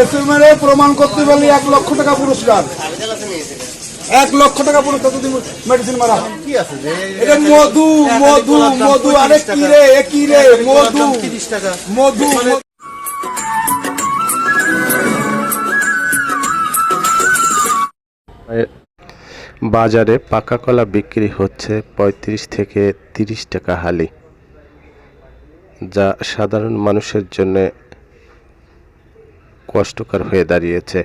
এসএমআরে প্রমাণ করতে পারলে 1 লক্ষ টাকা পুরস্কার। 1 লক্ষ টাকা পুরস্কার যদি মেডিসিন মারা হয়। কি আছে যে এটা মধু মধু মধু আরে কি রে একই রে মধু 30 টাকা মধু। বাজারে পাকা কলা বিক্রি হচ্ছে 35 থেকে 30 টাকা হালি, যা সাধারণ মানুষের জন্য কষ্টকর হয়ে দাঁড়িয়েছে।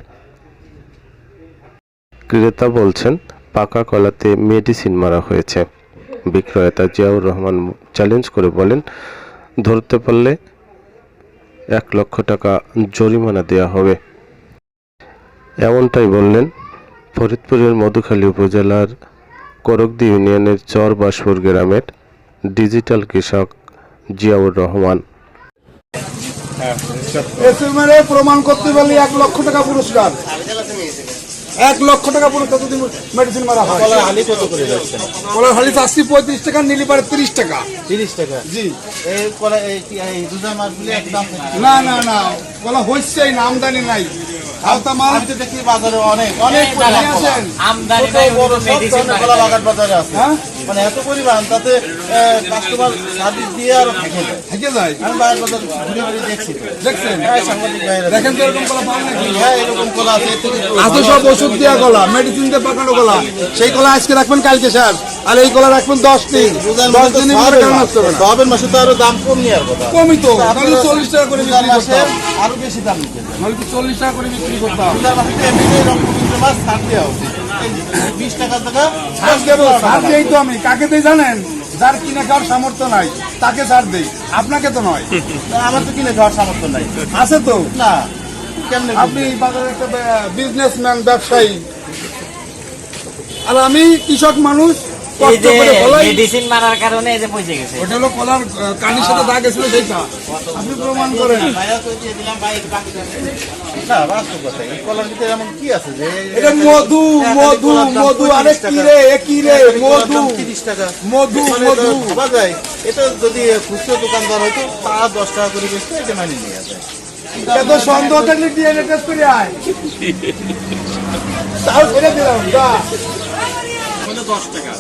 ক্রেতা বলছেন পাকা কলাতে মেডিসিন মারা হয়েছে। বিক্রেতা জিয়াউর রহমান চ্যালেঞ্জ করে বলেন, ধরতে পারলে 1 লক্ষ টাকা জরিমানা দেওয়া হবে। এমনটাই বললেন ফরিদপুরের মধুখালী উপজেলার করকদি ইউনিয়নের চর বাসপুর গ্রামের ডিজিটাল কৃষক জিয়াউর রহমান। এসএমআরে প্রমাণ করতে পারলে 1 লক্ষ টাকা পুরস্কার। 1 লক্ষ টাকা পুরস্কার যদি মেডিসিন মারা হয়। কলার হালি কত করে যাচ্ছে? কলার হালি চাচ্ছি 35 টাকা, নিলি পারে 30 টাকা। 30 টাকা। জি। এই কলা এই দুধা মাছগুলি একদম না না না, কলা হচ্ছেই না, আমদানি নাই। আওতা মাল আমি দেখি বাজারে অনেক অনেক আছেন আমদানি নাই, মেডিসিন কলা বাগান বাজারে আছে। হ্যাঁ মানে এত পরিমাণ, তাতে কাস্টমার সার্ভিস দিয়ে আর থেকে যায়। আমি বাজার বাজার ঘুরে ঘুরে দেখছি তো। দেখছেন সাংবাদিক ভাইরা দেখেন তো এরকম কলা পাওয়া নাকি? হ্যাঁ, এরকম কলা আছে। এর থেকে আজ সব ওষুধ দেওয়া কলা, মেডিসিন দিয়ে পাকানো কলা। সেই কলা আজকে রাখবেন, কালকে স্যার, আর এই কলা রাখবেন 10 দিন। 10 দিনের ভিতরে কেন নষ্ট হবে না? সবের মাসে তো আরো দাম কম নেওয়ার কথা। কমই তো, তাহলে 40 টাকা করে বিক্রি মাসে করতাম। আরো বেশি দাম নিতে হবে। নাহলে তো 40 টাকা করে বিক্রি করতাম। রোজার মাসে তো এমনিতেই রক্তবীর্য মাছ ছাড় দেওয়া উচিত। এই 20 টাকা ছাড় দেবো, ছাড় দেই তো আমি। কাকে দেই জানেন? যার কিনে খাওয়ার সামর্থ্য নাই তাকে ছাড় দেই, আপনাকে তো নয়। আমার তো কিনে খাওয়ার সামর্থ্য নাই। আছে তো। না, কেমনে আপনি বাজারে একটা বিজনেসম্যান, ব্যবসায়ী, আর আমি কৃষক মানুষ, এই কষ্ট যে করে ফলাই। মেডিসিন মারার কারণে এই যে পয়সা গেছে। ওটা হলো কলার কানির সাথে দাগ গেছিল, সেইটা আপনি প্রমাণ করেন। ভাইয়া তো দিয়ে দিলাম, ভাই বাকিটা নেই। না, বাস্তব কথা, এই কলার ভিতরে এমন কি আছে যে এটা মধু মধু মধু আরে কি রে একই রে মধু 30 টাকা মধু মানে মধু। ভাবা যায়, এটা যদি খুচরো দোকানদার হয়তো তা 10 টাকা করে বেচতে, এটা মানিয়ে নিয়ে যায়। এত সন্দেহ থাকলে ডিএনএ টেস্ট করে আয়। তাও ছেড়ে দিলাম, যা। 10 টাকা